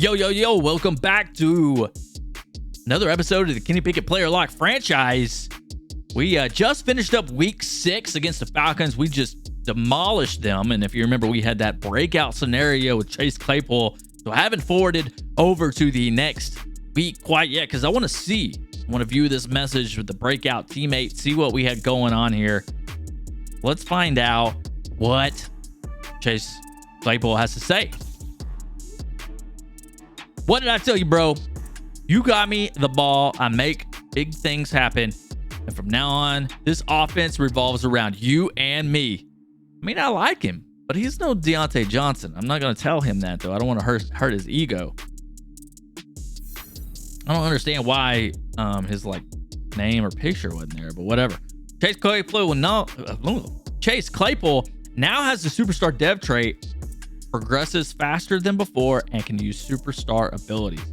Yo, welcome back to another episode of the Kenny Pickett Player Lock franchise. We just finished up week 6 against the Falcons. We just demolished them. And if you remember, we had that breakout scenario with Chase Claypool. So I haven't forwarded over to the next week quite yet because I want to view this message with the breakout teammate, see what we had going on here. Let's find out what Chase Claypool has to say. What did I tell you, bro? You got me the ball. I make big things happen. And from now on, this offense revolves around you and me. I mean, I like him, but he's no Deontay Johnson. I'm not going to tell him that, though. I don't want to hurt his ego. I don't understand why his name or picture wasn't there, but whatever. Chase Claypool now has the superstar dev trait, progresses faster than before, and can use superstar abilities.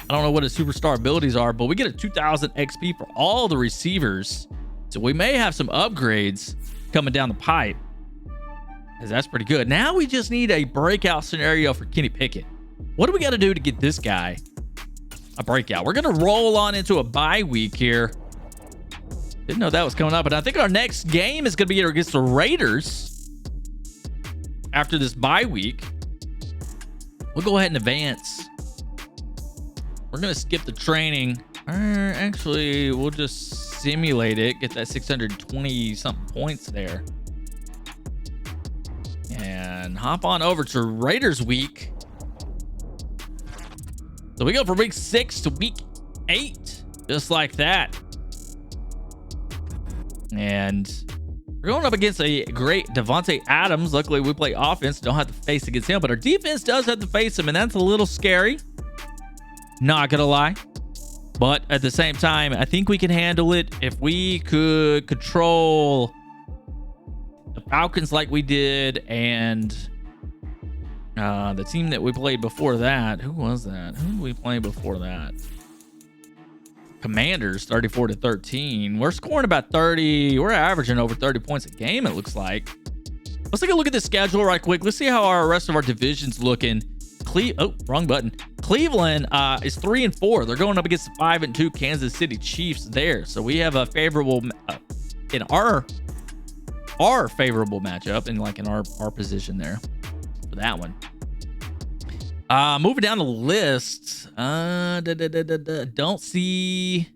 I don't know what his superstar abilities are, but we get a 2000 XP for all the receivers. So we may have some upgrades coming down the pipe, because that's pretty good. Now we just need a breakout scenario for Kenny Pickett. What do we got to do to get this guy a breakout? We're going to roll on into a bye week here. Didn't know that was coming up, but I think our next game is going to be against the Raiders. After this bye week, we'll go ahead and advance. We're going to skip the training. Actually, we'll just simulate it. Get that 620 something points there. And hop on over to Raiders week. So we go from week 6 to week 8. Just like that. And we're going up against a great Devontae Adams. Luckily, we play offense. Don't have to face against him. But our defense does have to face him, and that's a little scary. Not going to lie. But at the same time, I think we can handle it. If we could control the Falcons like we did, and the team that we played before that. Who was that? Who did we play before that? Commanders, 34-13. We're scoring about 30. We're averaging over 30 points a game, it looks like. Let's take a look at the schedule right quick. Let's see how our rest of our division's looking. Wrong button. Cleveland is 3-4. They're going up against the 5-2 Kansas City Chiefs there. So we have a favorable in our favorable matchup in our position there for that one. Moving down the list, don't see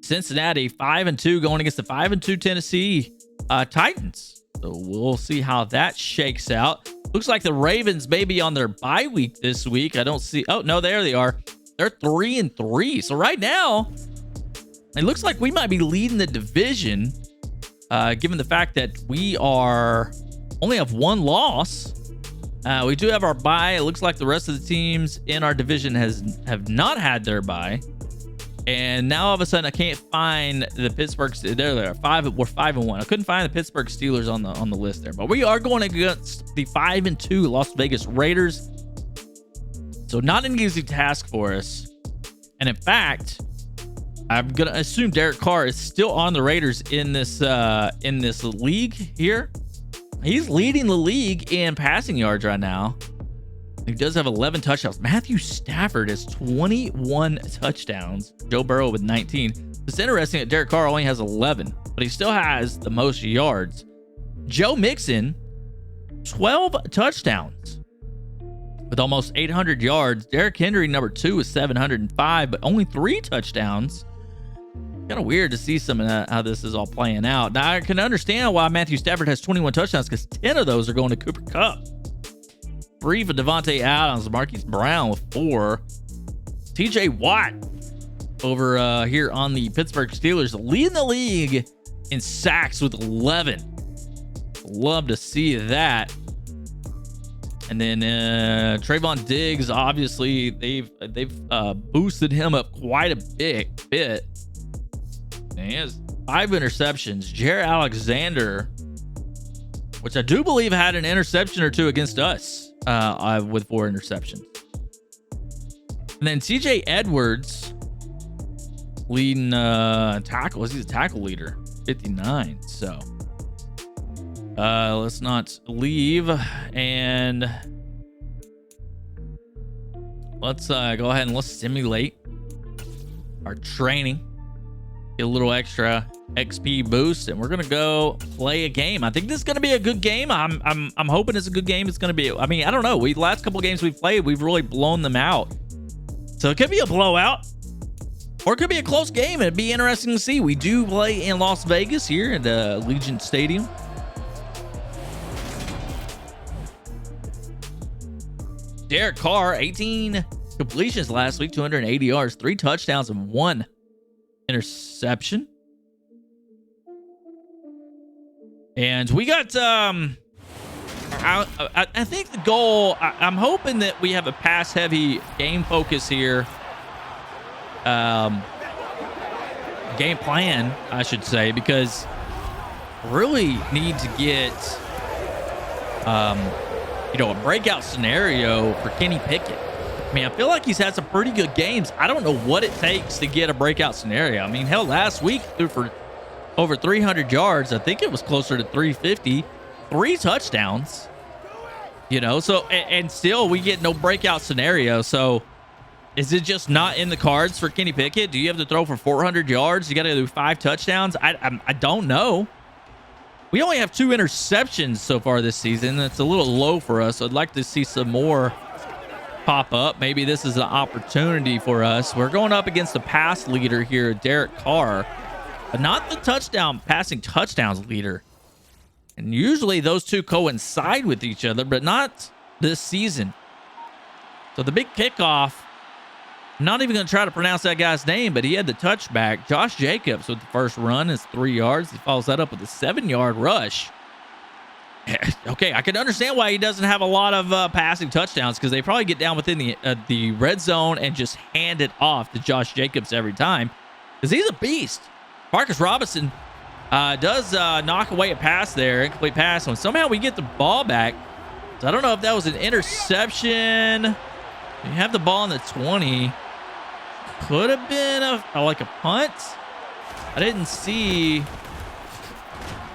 Cincinnati 5-2 going against the 5-2 Tennessee Titans. So we'll see how that shakes out. Looks like the Ravens may be on their bye week this week. I don't see. Oh no, there they are. They're 3-3. So right now, it looks like we might be leading the division, given the fact that we only have one loss. We do have our bye. It looks like the rest of the teams in our division have not had their bye. And now all of a sudden I can't find the Pittsburgh. There they are. We're 5-1. I couldn't find the Pittsburgh Steelers on the list there. But we are going against the 5-2 Las Vegas Raiders. So not an easy task for us. And in fact, I'm gonna assume Derek Carr is still on the Raiders in this league here. He's leading the league in passing yards right now. He does have 11 touchdowns. Matthew Stafford has 21 touchdowns. Joe Burrow with 19. It's interesting that Derek Carr only has 11, but he still has the most yards. Joe Mixon, 12 touchdowns with almost 800 yards. Derrick Henry, number 2, is 705, but only 3 touchdowns. Kind of weird to see some of that, how this is all playing out. Now, I can understand why Matthew Stafford has 21 touchdowns, because 10 of those are going to Cooper Kupp. 3 for Devontae Adams, Marquise Brown with 4. TJ Watt over here on the Pittsburgh Steelers, leading the league in sacks with 11. Love to see that. And then Trayvon Diggs, obviously they've boosted him up quite a bit. And he has 5 interceptions. Jair Alexander, which I do believe had an interception or 2 against us, with 4 interceptions. And then CJ Edwards leading tackles. He's a tackle leader, 59. So let's not leave. And Let's go ahead and let's simulate our training. Get a little extra XP boost, and we're gonna go play a game. I think this is gonna be a good game. I'm hoping it's a good game. It's gonna be. I mean, I don't know. Last couple games we've played, we've really blown them out. So it could be a blowout, or it could be a close game. It'd be interesting to see. We do play in Las Vegas here at the Allegiant Stadium. Derek Carr, 18 completions last week, 280 yards, 3 touchdowns, and 1 interception. And we got, I think the goal, I'm hoping that we have a pass-heavy game focus here. Game plan, I should say, because really need to get, a breakout scenario for Kenny Pickett. I mean, I feel like he's had some pretty good games. I don't know what it takes to get a breakout scenario. I mean, hell, last week threw for over 300 yards. I think it was closer to 350. 3 touchdowns. So, and still we get no breakout scenario. So, is it just not in the cards for Kenny Pickett? Do you have to throw for 400 yards? You got to do 5 touchdowns? I don't know. We only have 2 interceptions so far this season. That's a little low for us. I'd like to see some more pop up. Maybe this is an opportunity for us. We're going up against the pass leader here, Derek Carr, but not the passing touchdowns leader. And usually those two coincide with each other, but not this season. So the big kickoff, I'm not even going to try to pronounce that guy's name, but he had the touchback. Josh Jacobs with the first run is 3 yards. He follows that up with a 7-yard rush. Okay, I can understand why he doesn't have a lot of passing touchdowns, because they probably get down within the red zone and just hand it off to Josh Jacobs every time, because he's a beast. Marcus Robinson does knock away a pass there, incomplete pass, and somehow we get the ball back. So I don't know if that was an interception. We have the ball in the 20. Could have been like a punt. I didn't see.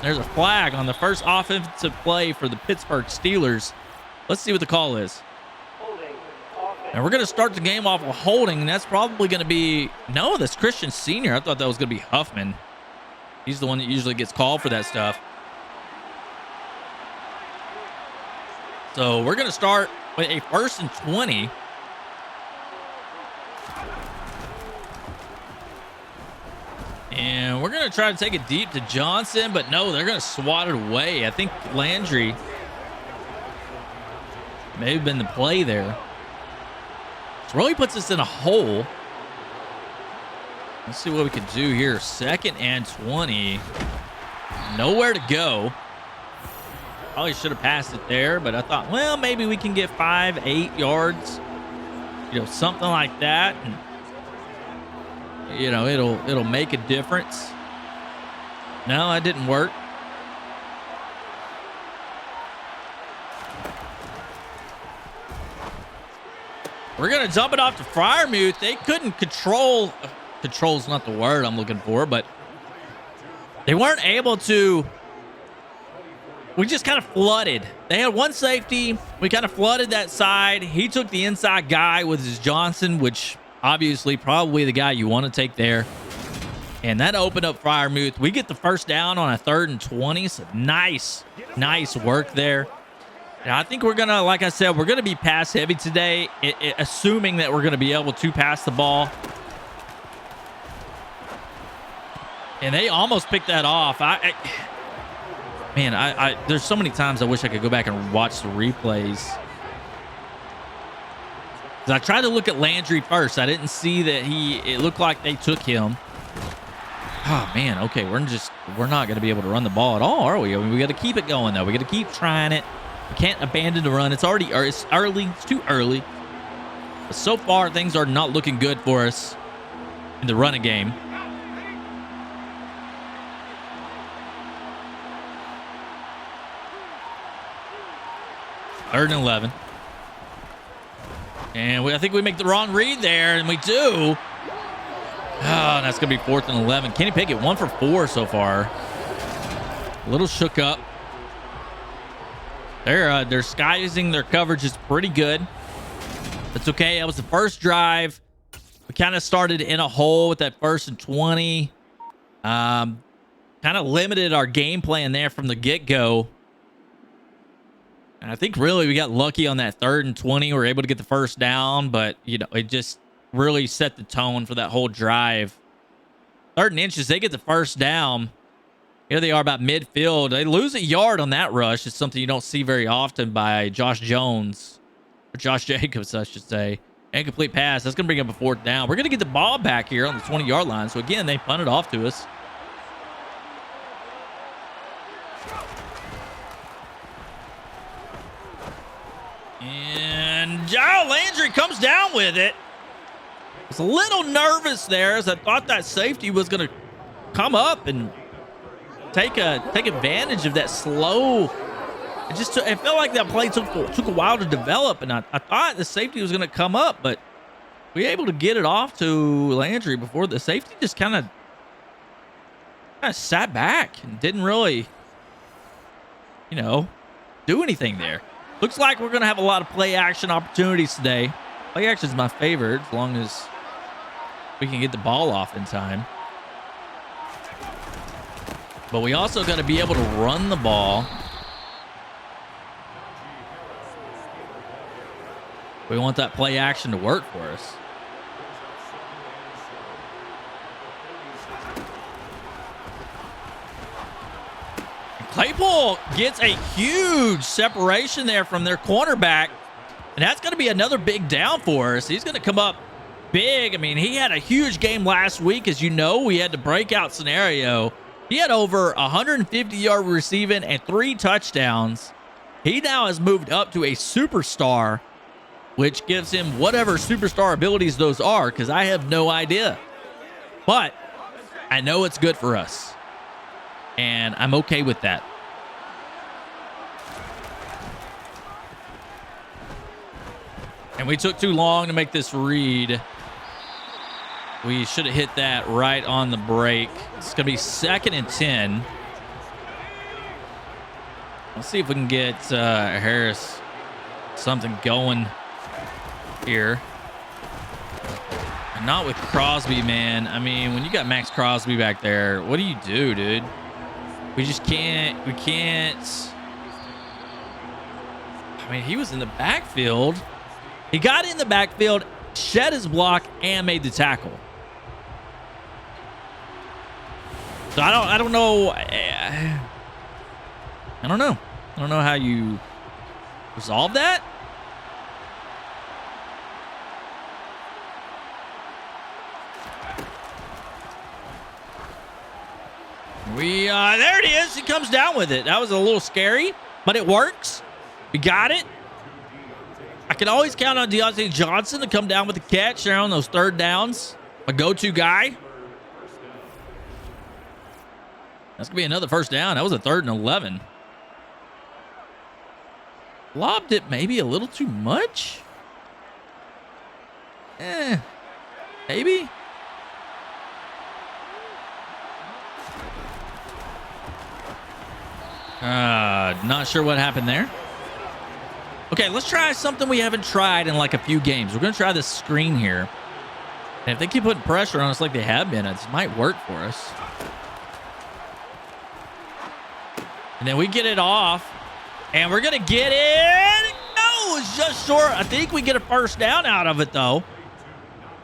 There's a flag on the first offensive play for the Pittsburgh Steelers. Let's see what the call is. And we're going to start the game off with holding, and that's probably going to be... No, that's Christian Sr. I thought that was going to be Huffman. He's the one that usually gets called for that stuff. So we're going to start with a 1st and 20. And we're going to try to take it deep to Johnson, but no, they're going to swat it away. I think Landry may have been the play there. This really puts us in a hole. Let's see what we can do here. 2nd and 20. Nowhere to go. Probably should have passed it there, but I thought, well, maybe we can get 5, 8 yards. Something like that. And it'll make a difference. No, that didn't work. We're going to dump it off to Freiermuth. They couldn't control. Control's not the word I'm looking for, but they weren't able to. We just kind of flooded. They had one safety. We kind of flooded that side. He took the inside guy with his Johnson, which obviously probably the guy you want to take there. And that opened up Freiermuth. We get the first down on a 3rd and 20. So nice work there. And I think we're going to, like I said, we're going to be pass heavy today, assuming that we're going to be able to pass the ball. And they almost picked that off. Man, there's so many times I wish I could go back and watch the replays. I tried to look at Landry first. I didn't see that it looked like they took him. Oh, man. Okay, we're not going to be able to run the ball at all, are we? I mean, we got to keep it going, though. We got to keep trying it. We can't abandon the run. It's early. It's too early. But so far, things are not looking good for us in the running game. Third and 11. And I think we make the wrong read there, and we do. Oh, that's going to be 4th and 11. Kenny Pickett, 1 for 4 so far. A little shook up. They're disguising their coverage is pretty good. It's okay. That was the first drive. We kind of started in a hole with that 1st and 20. Kind of limited our game plan there from the get-go. And I think really we got lucky on that 3rd and 20. We were able to get the first down, but, you know, it just really set the tone for that whole drive. 3rd and inches, they get the first down. Here they are about midfield. They lose a yard on that rush. It's something you don't see very often by Josh Jones. Or Josh Jacobs, I should say. Incomplete pass. That's going to bring up a 4th down. We're going to get the ball back here on the 20-yard line. So, again, they punt it off to us. And Joe Landry comes down with it. I was a little nervous there as I thought that safety was going to come up and take advantage of that slow. It felt like that play took a while to develop, and I thought the safety was going to come up, but we were able to get it off to Landry before the safety just kind of sat back and didn't really, you know, do anything there. Looks like we're going to have a lot of play action opportunities today. Play action is my favorite as long as we can get the ball off in time. But we also got to be able to run the ball. We want that play action to work for us. Claypool gets a huge separation there from their cornerback, and that's going to be another big down for us. He's going to come up big. I mean, he had a huge game last week. As you know, we had the breakout scenario. He had over 150-yard receiving and 3 touchdowns. He now has moved up to a superstar, which gives him whatever superstar abilities those are, because I have no idea. But I know it's good for us, and I'm okay with that. And we took too long to make this read. We should have hit that right on the break. It's going to be 2nd and 10. Let's see if we can get Harris something going here. And not with Crosby, man. I mean, when you got Max Crosby back there, what do you do, dude? We just can't. We can't. I mean, he was in the backfield. He got in the backfield, shed his block, and made the tackle. So I don't know. I don't know. I don't know how you resolve that. There it is. He comes down with it. That was a little scary, but it works. We got it. I can always count on Deontay Johnson to come down with the catch there on those 3rd downs. A go-to guy. That's going to be another 1st down. That was a 3rd and 11. Lobbed it maybe a little too much. Maybe. Not sure what happened there. Okay, let's try something we haven't tried in like a few games. We're going to try this screen here. And if they keep putting pressure on us like they have been, it might work for us. And then we get it off. And we're going to get it. No, it's just short. I think we get a 1st down out of it, though.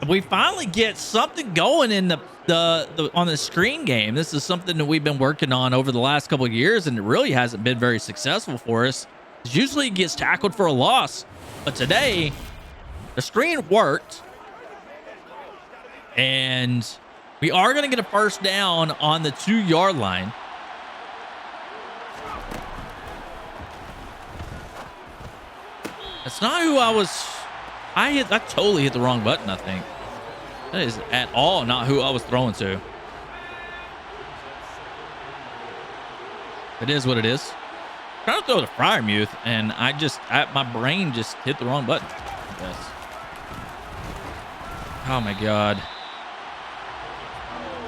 We finally get something going in on the screen game. This is something that we've been working on over the last couple of years, and it really hasn't been very successful for us. It usually gets tackled for a loss, but today the screen worked, and we are going to get a 1st down on the 2-yard line. That's not who I was. I totally hit the wrong button, I think. That is at all not who I was throwing to. It is what it is. I'm trying to throw to Freiermuth, and my brain just hit the wrong button. Yes. Oh my God.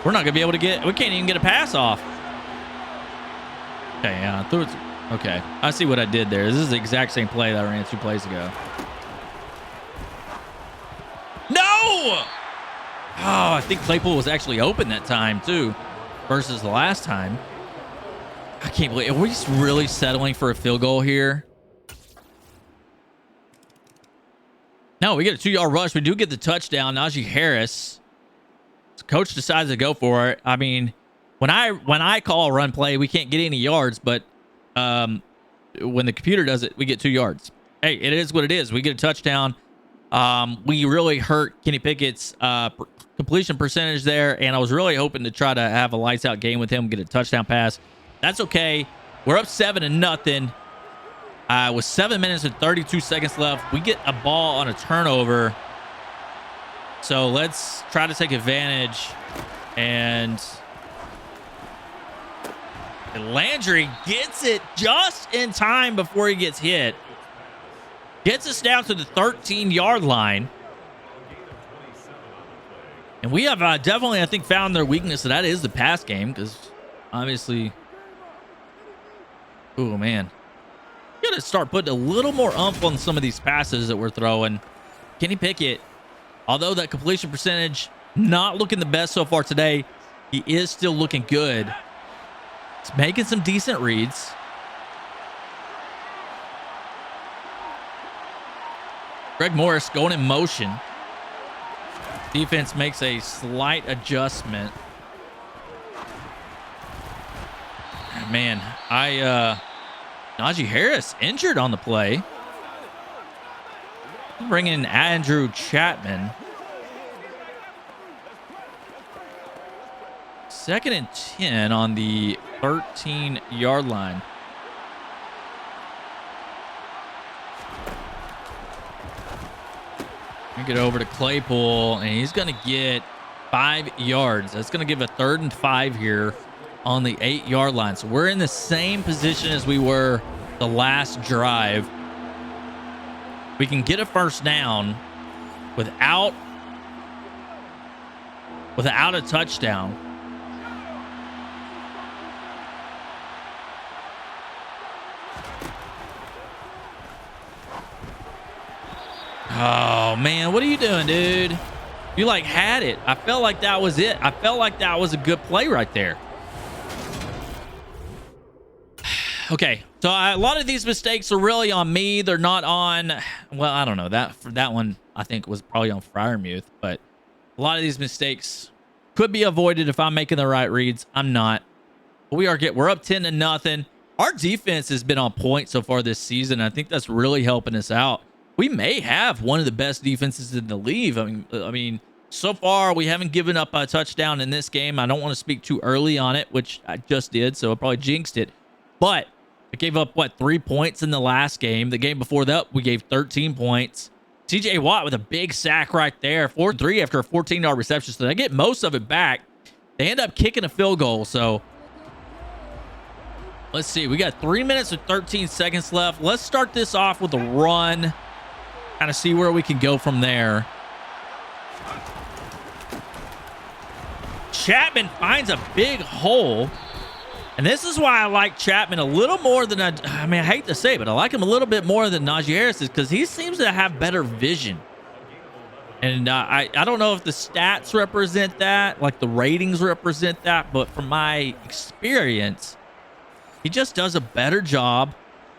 We're not gonna be able to we can't even get a pass off. Okay, yeah, I threw it. Okay, I see what I did there. This is the exact same play that I ran 2 plays ago. Oh, I think Claypool was actually open that time too versus the last time. I can't believe, are we just really settling for a field goal here? No, we get a 2-yard rush. We do get the touchdown. Najee Harris. Coach decides to go for it. I mean, when I call a run play, we can't get any yards, but when the computer does it, we get 2 yards. Hey, it is what it is. We get a touchdown. We really hurt Kenny Pickett's completion percentage there, and I was really hoping to try to have a lights out game with him, get a touchdown pass. That's okay. We're up 7-0. With 7 minutes and 32 seconds left, we get a ball on a turnover. So let's try to take advantage. And Landry gets it just in time before he gets hit. Gets us down to the 13-yard line. And we have definitely, I think, found their weakness, and that is the pass game, because obviously... Oh, man. We got to start putting a little more oomph on some of these passes that we're throwing. Kenny Pickett, although that completion percentage not looking the best so far today, he is still looking good. He's making some decent reads. Greg Morris going in motion. Defense makes a slight adjustment. Man, Najee Harris injured on the play. Bring in Andrew Chatman. 2nd and 10 on the 13-yard line. We get over to Claypool, and he's going to get 5 yards. That's going to give a 3rd and 5 here on the 8-yard line. So we're in the same position as we were the last drive. We can get a first down without a touchdown. Oh, man, what are you doing, dude? You, like, had it. I felt like that was it. I felt like that was a good play right there. Okay, so a lot of these mistakes are really on me. They're not on, well, I don't know. That one, I think, was probably on Freiermuth. But a lot of these mistakes could be avoided if I'm making the right reads. I'm not. But we're up 10-0. Our defense has been on point so far this season. I think that's really helping us out. We may have one of the best defenses in the league. I mean, so far we haven't given up a touchdown in this game. I don't want to speak too early on it, which I just did, so I probably jinxed it. But it gave up, 3 points in the last game. The game before that, we gave 13 points. TJ Watt with a big sack right there. 4-3 after a 14-yard reception. So they get most of it back. They end up kicking a field goal. So let's see. We got 3 minutes and 13 seconds left. Let's start this off with a run. Kind of see where we can go from there. Chatman finds a big hole. And this is why I like Chatman a little more than I mean, I hate to say it, but I like him a little bit more than Najee Harris is, because he seems to have better vision. And I don't know if the stats represent that, like the ratings represent that, but from my experience, he just does a better job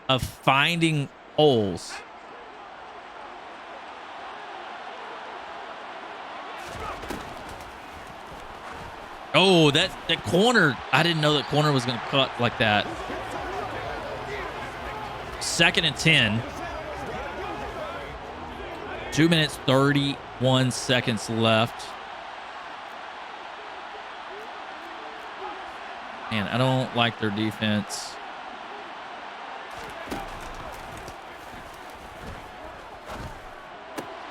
of finding holes. Oh, that corner. I didn't know that corner was going to cut like that. 2nd and 10. 2 minutes, 31 seconds left. Man, I don't like their defense.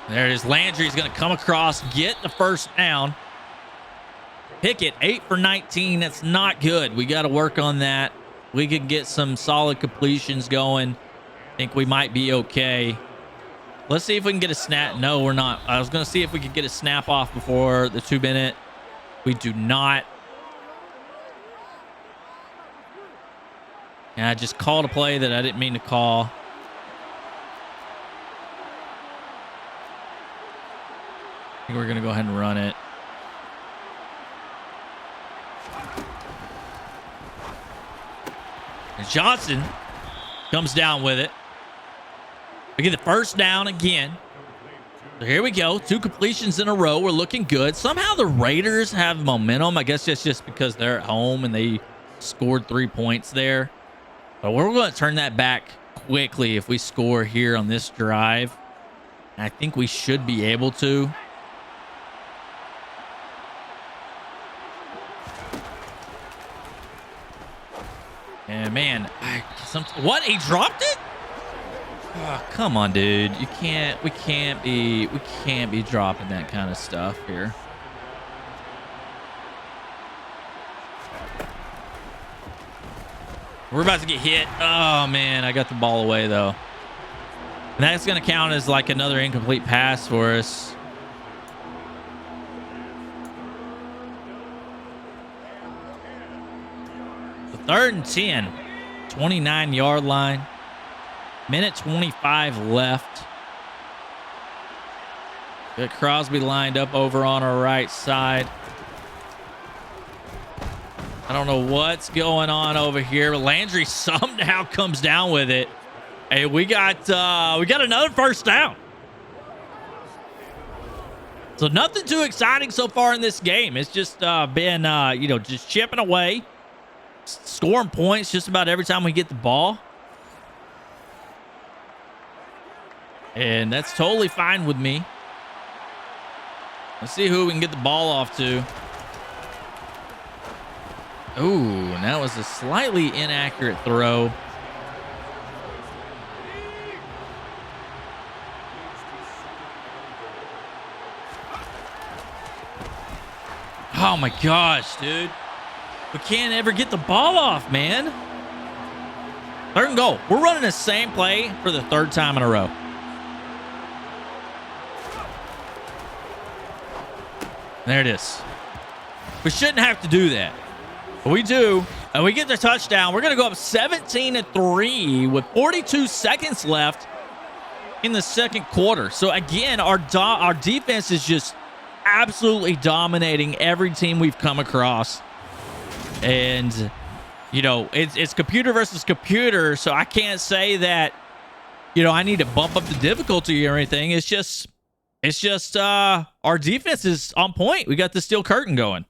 There it is. Landry's going to come across, get the first down. Pickett, 8 for 19. That's not good. We got to work on that. We could get some solid completions going. Think we might be okay. Let's see if we can get a snap. No, we're not. I was going to see if we could get a snap off before the 2 minute. We do not. And I just called a play that I didn't mean to call. I think we're going to go ahead and run it. And Johnson comes down with it. We get the first down again. So here we go. 2 completions in a row. We're looking good. Somehow the Raiders have momentum. I guess it's just because they're at home and they scored 3 points there. But we're going to turn that back quickly if we score here on this drive. I think we should be able to. And man, what? He dropped it? Oh, come on, dude. We can't be dropping that kind of stuff here. We're about to get hit. Oh man, I got the ball away though. And that's going to count as like another incomplete pass for us. So 3rd and 10, 29-yard line. Minute 25 left. Got Crosby lined up over on our right side. I don't know what's going on over here, but Landry somehow comes down with it. Hey, we got another first down. So nothing too exciting so far in this game. It's just been just chipping away, scoring points just about every time we get the ball. And that's totally fine with me. Let's see who we can get the ball off to. Ooh, that was a slightly inaccurate throw. Oh my gosh, dude. We can't ever get the ball off, man. 3rd and goal. We're running the same play for the 3rd time in a row. There it is. We shouldn't have to do that. But we do. And we get the touchdown. We're going to go up 17-3 with 42 seconds left in the 2nd quarter. So again, our defense is just absolutely dominating every team we've come across. And, it's computer versus computer. So I can't say that, I need to bump up the difficulty or anything. It's just our defense is on point. We got the steel curtain going.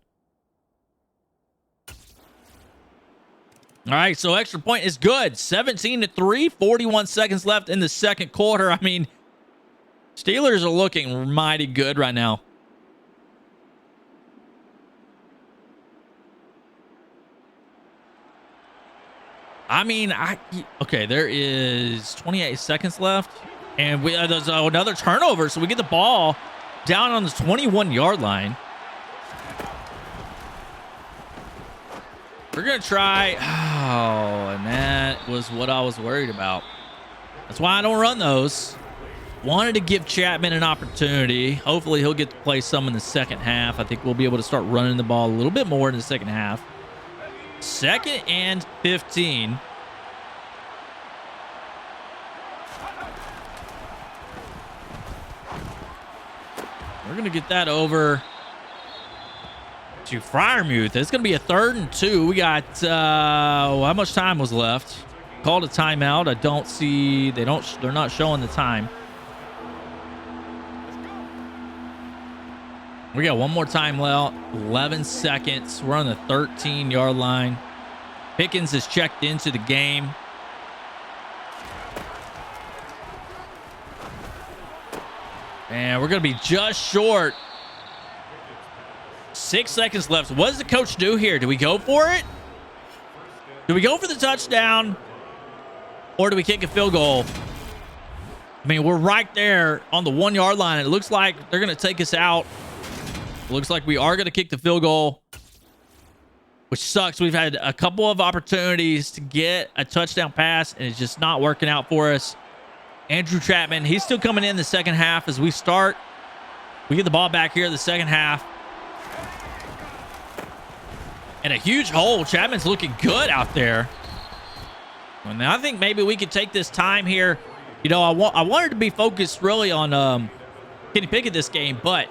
All right, so extra point is good. 17-3, 41 seconds left in the 2nd quarter. I mean, Steelers are looking mighty good right now. I mean, okay, there is 28 seconds left. And there's another turnover, so we get the ball down on the 21-yard line. We're going to try. Oh, and that was what I was worried about. That's why I don't run those. Wanted to give Chatman an opportunity. Hopefully, he'll get to play some in the 2nd half. I think we'll be able to start running the ball a little bit more in the 2nd half. 2nd and 15. We're going to get that over to Freiermuth. It's going to be a 3rd and 2. We got, how much time was left? Called a timeout. I don't see, they're not showing the time. We got one more time left, 11 seconds. We're on the 13-yard line. Pickens is checked into the game. And we're going to be just short. 6 seconds left. What does the coach do here? Do we go for it? Do we go for the touchdown? Or do we kick a field goal? I mean, we're right there on the 1-yard line. It looks like they're going to take us out. It looks like we are going to kick the field goal, which sucks. We've had a couple of opportunities to get a touchdown pass, and it's just not working out for us. Andrew Chatman, he's still coming in the 2nd half as we start. We get the ball back here in the 2nd half. And a huge hole. Chatman's looking good out there. And I think maybe we could take this time here. I wanted to be focused really on Kenny Pickett this game, but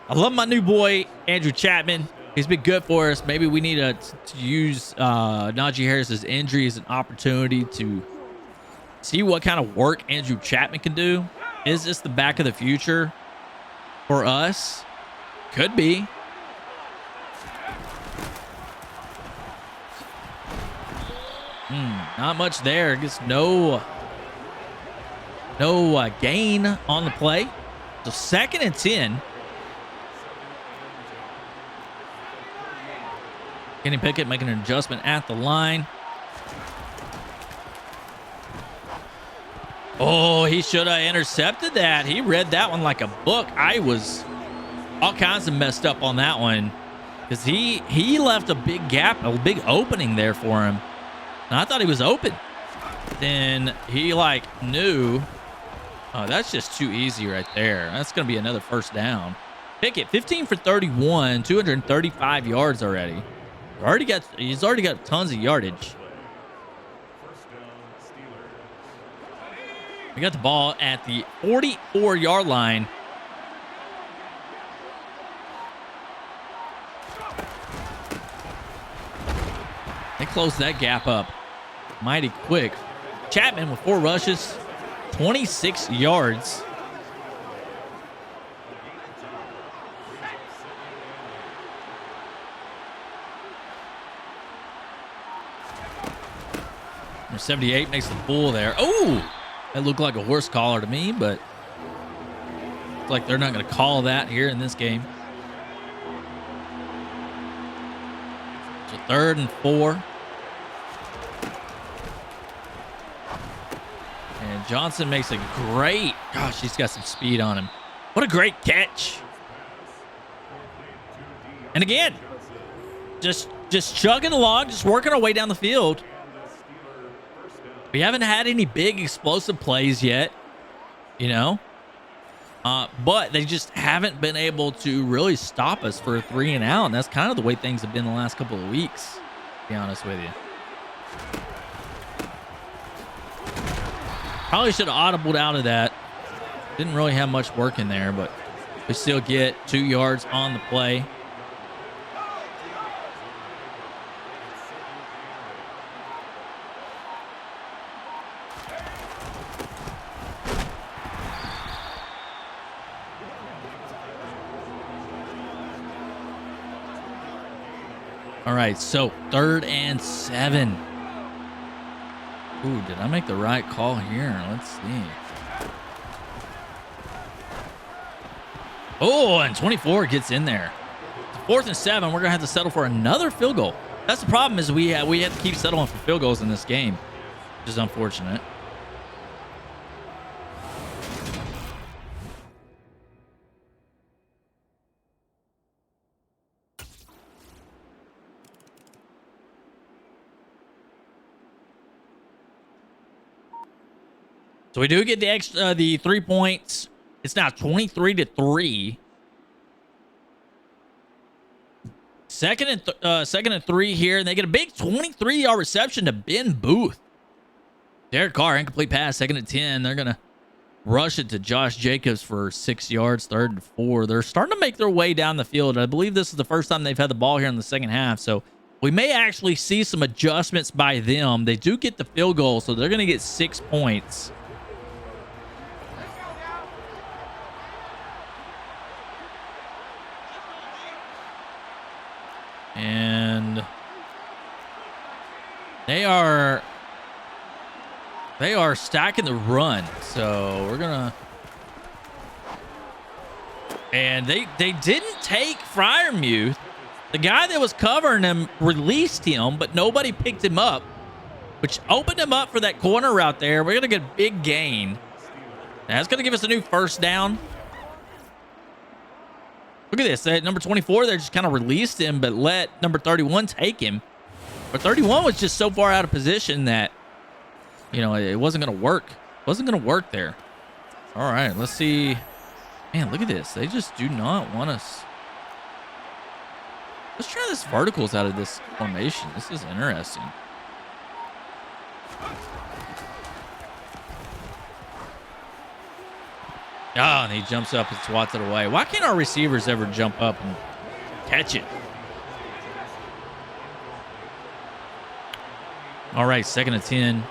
I love my new boy, Andrew Chatman. He's been good for us. Maybe we need to use Najee Harris's injury as an opportunity to see what kind of work Andrew Chatman can do. Is this the back of the future for us? Could be. Not much there. Gets no gain on the play. So 2nd and 10. Kenny Pickett making an adjustment at the line. Oh, he should have intercepted that. He read that one like a book. I was all kinds of messed up on that one because he left a big gap, a big opening there for him. And I thought he was open. Then he knew. Oh, that's just too easy right there. That's going to be another 1st down. Pickett, 15 for 31, 235 yards already. He's already got tons of yardage. We got the ball at the 44-yard line. They closed that gap up mighty quick. Chatman with 4 rushes, 26 yards. Number 78 makes the pull there. Oh, that looked like a horse collar to me, but it's like they're not going to call that here in this game. So 3rd and 4. And Johnson makes a great, gosh, he's got some speed on him. What a great catch. And again, just chugging along, just working our way down the field. We haven't had any big explosive plays yet, but they just haven't been able to really stop us for a 3 and out. And that's kind of the way things have been the last couple of weeks, to be honest with you. Probably should have audibled out of that. Didn't really have much work in there, but we still get 2 yards on the play. All right, so 3rd and 7. Ooh, did I make the right call here? Let's see. Oh, and 24 gets in there. 4th and 7. We're gonna have to settle for another field goal. That's the problem, is we have to keep settling for field goals in this game, which is unfortunate. So we do get the 3 points. It's now 23-3. Second and 3 here, and they get a big 23-yard reception to Ben Booth. Derek Carr, incomplete pass, 2nd and 10. They're gonna rush it to Josh Jacobs for 6 yards, 3rd and 4. They're starting to make their way down the field. I believe this is the first time they've had the ball here in the 2nd half, so we may actually see some adjustments by them. They do get the field goal, so they're gonna get 6 points. And they are stacking the run. So we're gonna, and they didn't take Freiermuth. The guy that was covering him released him, but nobody picked him up, which opened him up for that corner route there. We're gonna get a big gain. That's gonna give us a new 1st down. Look at this. Number 24, they just kind of released him, but let number 31 take him. But 31 was just so far out of position that, it wasn't going to work. It wasn't going to work there. All right, let's see. Man, look at this. They just do not want us. Let's try this verticals out of this formation. This is interesting. Oh, and he jumps up and swats it away. Why can't our receivers ever jump up and catch it? All right, 2nd and 10.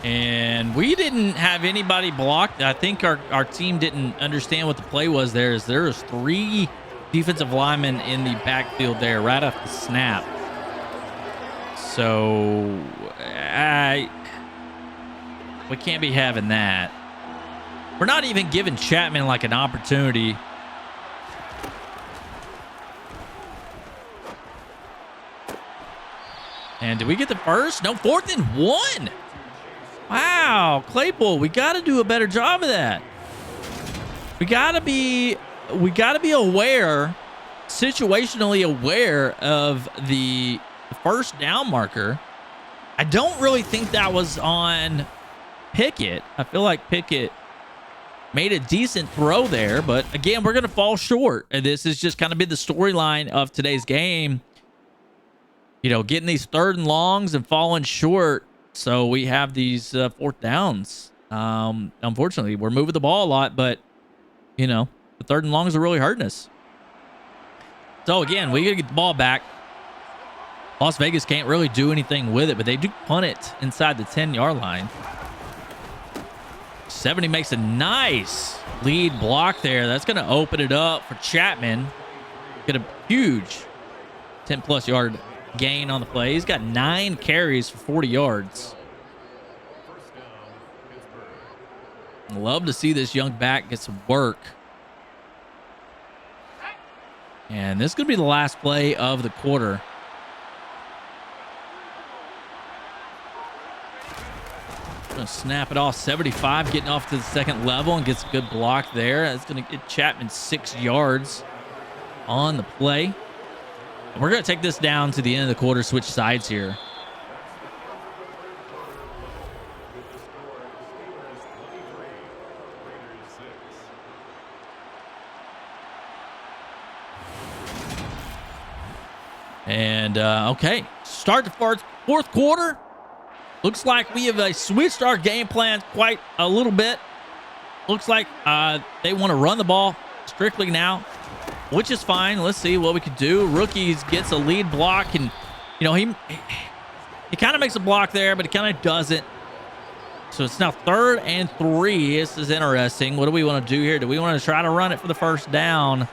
And we didn't have anybody blocked. I think our team didn't understand what the play was there. There was 3 defensive linemen in the backfield there right off the snap. So we can't be having that. We're not even giving Chatman like an opportunity. And did we get the first? No, 4th and 1. Wow, Claypool, we got to do a better job of that. We got to be aware, situationally aware of the first down marker. I don't really think that was on Pickett. I feel like Pickett made a decent throw there, but again, we're going to fall short. And this has just kind of been the storyline of today's game. You know, getting these 3rd and longs and falling short. So we have these 4th downs. Unfortunately, we're moving the ball a lot, but, you know, the 3rd and longs are really hurting us. So, again, we got to get the ball back. Las Vegas can't really do anything with it, but they do punt it inside the 10-yard line. 70 makes a nice lead block there. That's going to open it up for Chatman. Get a huge 10-plus yard gain on the play. He's got 9 carries for 40 yards. Love to see this young back get some work. And this is going to be the last play of the quarter. Going to snap it off. 75 getting off to the 2nd level and gets a good block there. That's going to get Chatman 6 yards on the play. We're going to take this down to the end of the quarter, switch sides here. And, okay, start the 4th quarter. Looks like we have switched our game plan quite a little bit. Looks like they want to run the ball strictly now, which is fine. Let's see what we can do. Rookies gets a lead block, and you know he kind of makes a block there, but he kind of doesn't. So it's now 3rd and 3. This is interesting. What do we want to do here? Do we want to try to run it for the first down,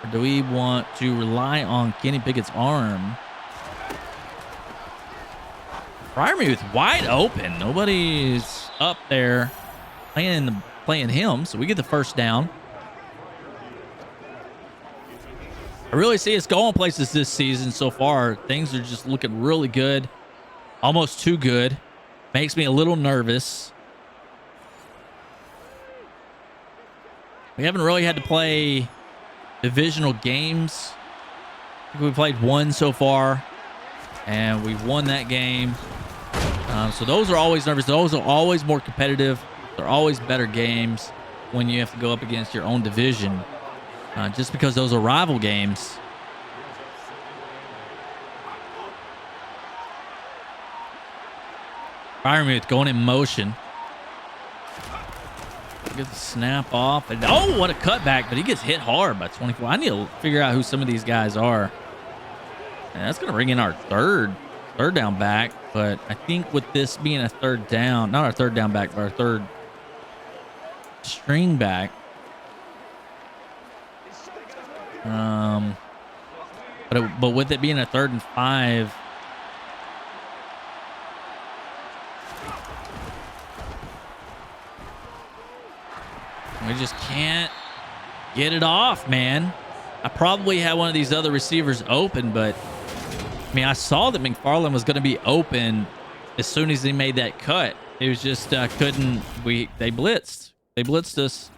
or do we want to rely on Kenny Pickett's arm? Freiermuth wide open. Nobody's up there playing him, so we get the first down. I really see us going places this season so far. Things are just looking really good. Almost too good. Makes me a little nervous. We haven't really had to play divisional games. I think we played 1 so far, and we've won that game. So those are always nervous. Those are always more competitive. They're always better games when you have to go up against your own division. Just because those are rival games. Freiermuth going in motion. Get the snap off. And oh, what a cutback. But he gets hit hard by 24. I need to figure out who some of these guys are. And that's going to bring in our third down back. But I think with this being a 3rd down, not our 3rd down back, but our 3rd string back. But with it being a 3rd and 5, we just can't get it off, man. I probably had one of these other receivers open, but I mean, I saw that McFarland was going to be open as soon as he made that cut. It was just they blitzed. They blitzed us.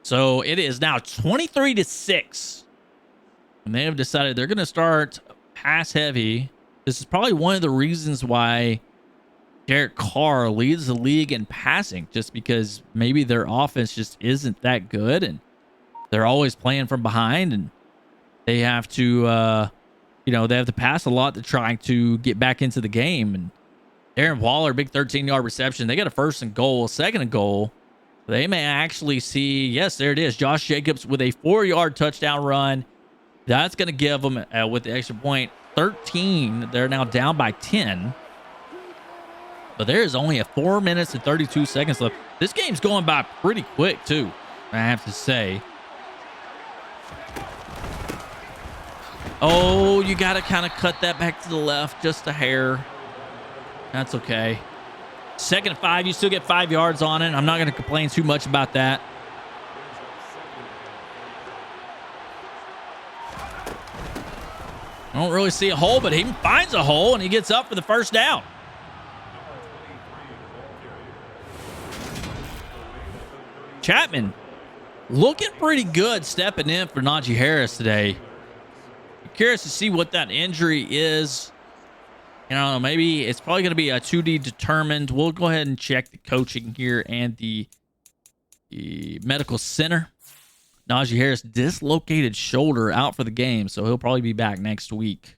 So it is now 23-6. And they have decided they're going to start pass heavy. This is probably one of the reasons why Derek Carr leads the league in passing, just because maybe their offense just isn't that good and they're always playing from behind, and they have to, they have to pass a lot to try to get back into the game. And Darren Waller, big 13-yard reception. They got a 1st and goal, 2nd and goal. They may actually see, yes, there it is. Josh Jacobs with a 4-yard touchdown run. That's going to give them, with the extra point, 13. They're now down by 10. But there is only a 4 minutes and 32 seconds left. This game's going by pretty quick, too, I have to say. Oh, you got to kind of cut that back to the left just a hair. That's okay. 2nd and 5, you still get 5 yards on it. I'm not going to complain too much about that. I don't really see a hole, but he finds a hole and he gets up for the 1st down. Chatman looking pretty good stepping in for Najee Harris today. I'm curious to see what that injury is. I don't know, maybe it's probably going to be a 2D determined. We'll go ahead and check the coaching here and the medical center. Najee Harris dislocated shoulder, out for the game, so he'll probably be back next week.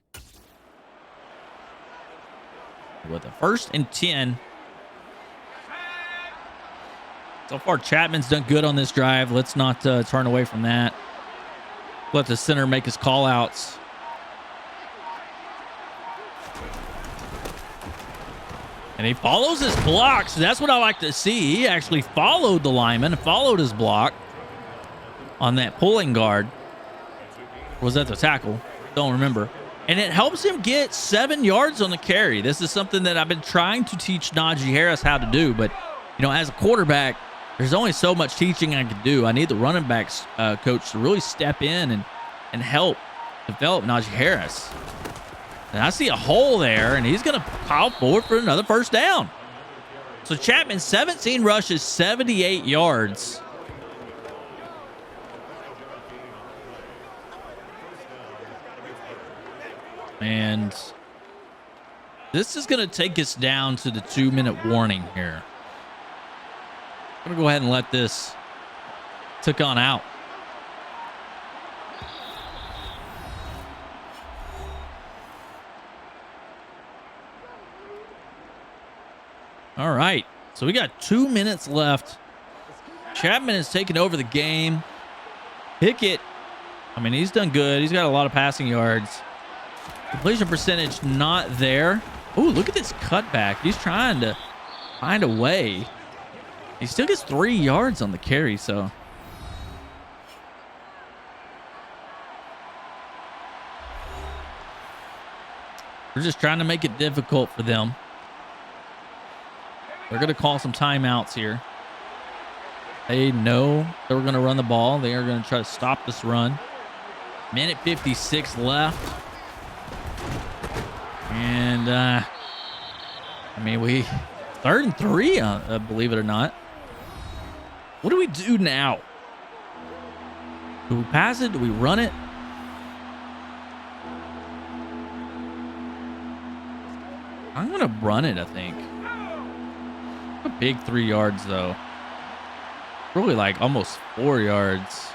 With a 1st and 10. So far, Chatman's done good on this drive. Let's not turn away from that. Let the center make his call outs. And he follows his blocks. That's what I like to see. He actually followed the lineman, followed his block on that pulling guard. Or was that the tackle? Don't remember. And it helps him get 7 yards on the carry. This is something that I've been trying to teach Najee Harris how to do. But, you know, as a quarterback, there's only so much teaching I can do. I need the running backs coach to really step in and help develop Najee Harris. And I see a hole there, and he's going to pile forward for another 1st down. So Chatman, 17 rushes, 78 yards. And this is going to take us down to the 2-minute warning here. I'm going to go ahead and let this tick on out. All right, so we got 2 minutes left. Chatman has taken over the game. Pickett, I mean, he's done good. He's got a lot of passing yards. Completion percentage not there. Oh, look at this cutback. He's trying to find a way. He still gets 3 yards on the carry, so. We're just trying to make it difficult for them. They're going to call some timeouts here. They know that we're going to run the ball. They are going to try to stop this run. Minute 56 left. And, I mean, 3rd and 3, believe it or not. What do we do now? Do we pass it? Do we run it? I'm going to run it, I think. A big 3 yards, though. Really like almost 4 yards.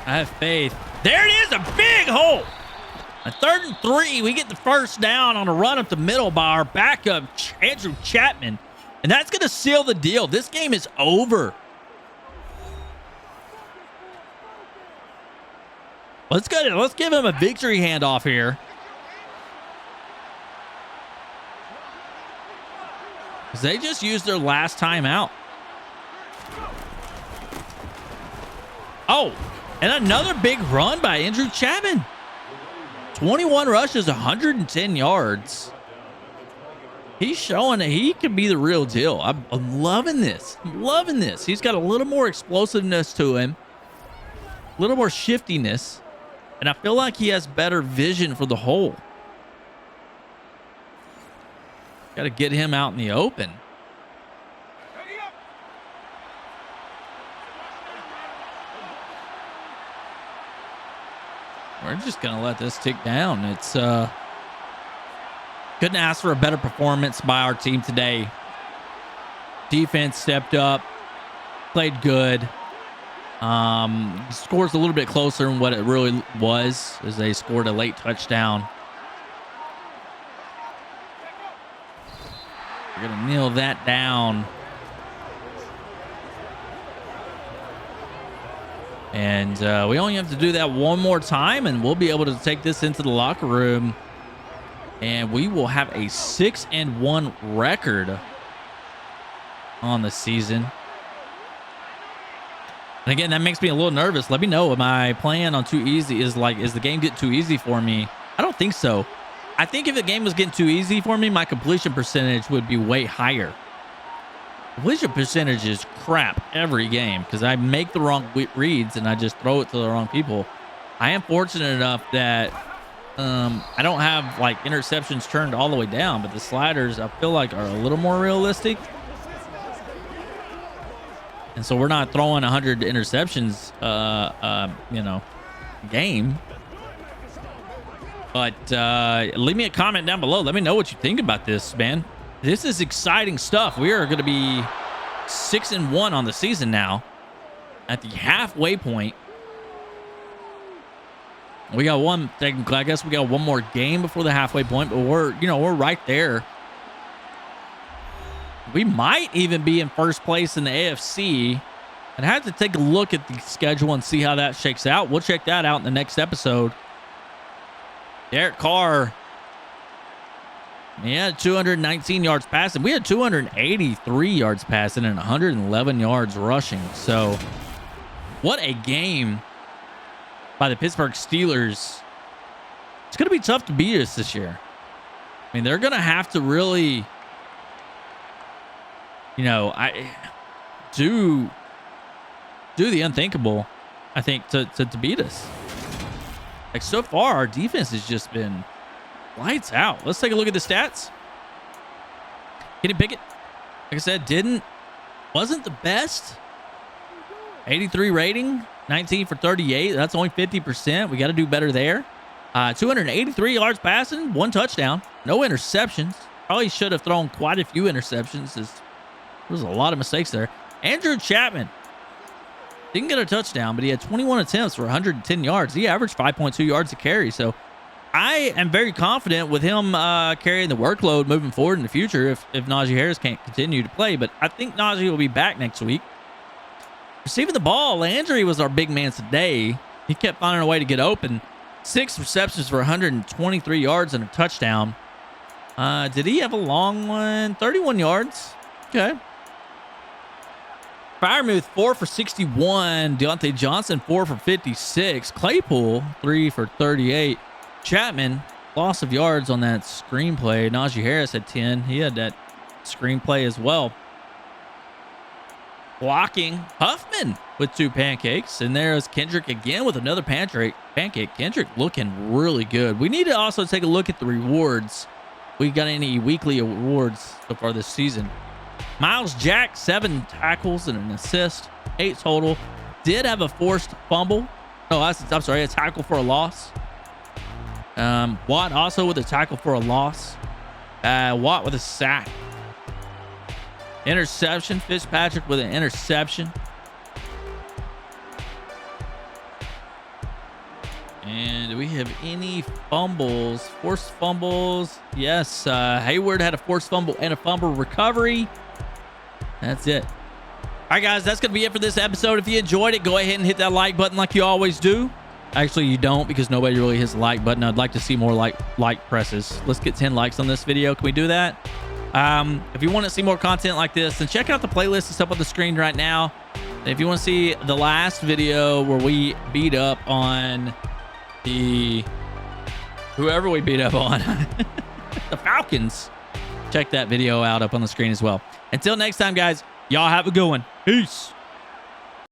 I have faith. There it is, a big hole. A 3rd and 3. We get the 1st down on a run up the middle by our backup, Andrew Chatman. And that's going to seal the deal. This game is over. Let's give him a victory handoff here. Because they just used their last timeout. Oh, and another big run by Andrew Chatman. 21 rushes, 110 yards. He's showing that he can be the real deal. I'm loving this. I'm loving this. He's got a little more explosiveness to him. A little more shiftiness. And I feel like he has better vision for the hole. Got to get him out in the open. We're just going to let this tick down. It's couldn't ask for a better performance by our team today. Defense stepped up, played good. Scores a little bit closer than what it really was, as they scored a late touchdown We're going to kneel that down. And we only have to do that one more time, and we'll be able to take this into the locker room. And we will have a 6-1 record on the season. And again, that makes me a little nervous. Let me know, am I playing on too easy? Is the game getting too easy for me? I don't think so. I think if the game was getting too easy for me, my completion percentage would be way higher. Completion percentage is crap every game because I make the wrong reads and I just throw it to the wrong people. I am fortunate enough that I don't have like interceptions turned all the way down, but the sliders I feel like are a little more realistic. And so we're not throwing 100 interceptions, game. But leave me a comment down below. Let me know what you think about this, man. This is exciting stuff. We are going to be 6-1 on the season now. At the halfway point. We got one, technically, I guess we got one more game before the halfway point, but we're right there. We might even be in first place in the AFC. I'd have to take a look at the schedule and see how that shakes out. We'll check that out in the next episode. Derek Carr, he had 219 yards passing. We had 283 yards passing and 111 yards rushing. So, what a game by the Pittsburgh Steelers. It's going to be tough to beat us this year. I mean, they're going to have to really, do the unthinkable, I think, to beat us. Like, so far, our defense has just been lights out. Let's take a look at the stats. Kenny Pickett, like I said, wasn't the best. 83 rating, 19 for 38. That's only 50%. We got to do better there. 283 yards passing, 1 touchdown, no interceptions. Probably should have thrown quite a few interceptions. There was a lot of mistakes there. Andrew Chatman didn't get a touchdown, but he had 21 attempts for 110 yards. He averaged 5.2 yards a carry. So I am very confident with him carrying the workload moving forward in the future if Najee Harris can't continue to play. But I think Najee will be back next week. Receiving the ball, Landry was our big man today. He kept finding a way to get open. 6 receptions for 123 yards and a touchdown. Did he have a long one? 31 yards. Okay. Firemuth, 4 for 61. Deontay Johnson, 4 for 56. Claypool, 3 for 38. Chatman, loss of yards on that screenplay. Najee Harris had 10. He had that screenplay as well. Blocking, Huffman with 2 pancakes. And there's Kendrick again with another pancake. Kendrick looking really good. We need to also take a look at the rewards. We got any weekly awards so far this season. Miles Jack, 7 tackles and an assist, 8 total. Did have a forced fumble. Oh, I'm sorry, a tackle for a loss. Watt also with a tackle for a loss. Watt with a sack. Interception. Fitzpatrick with an interception. And do we have any fumbles? Forced fumbles. Yes. Hayward had a forced fumble and a fumble recovery. That's it. All right, guys, that's going to be it for this episode. If you enjoyed it, go ahead and hit that like button like you always do. Actually, you don't because nobody really hits the like button. I'd like to see more like presses. Let's get 10 likes on this video. Can we do that? If you want to see more content like this, then check out the playlist that's up on the screen right now. And if you want to see the last video where we beat up on whoever we beat up on, the Falcons, check that video out up on the screen as well. Until next time, guys, y'all have a good one. Peace.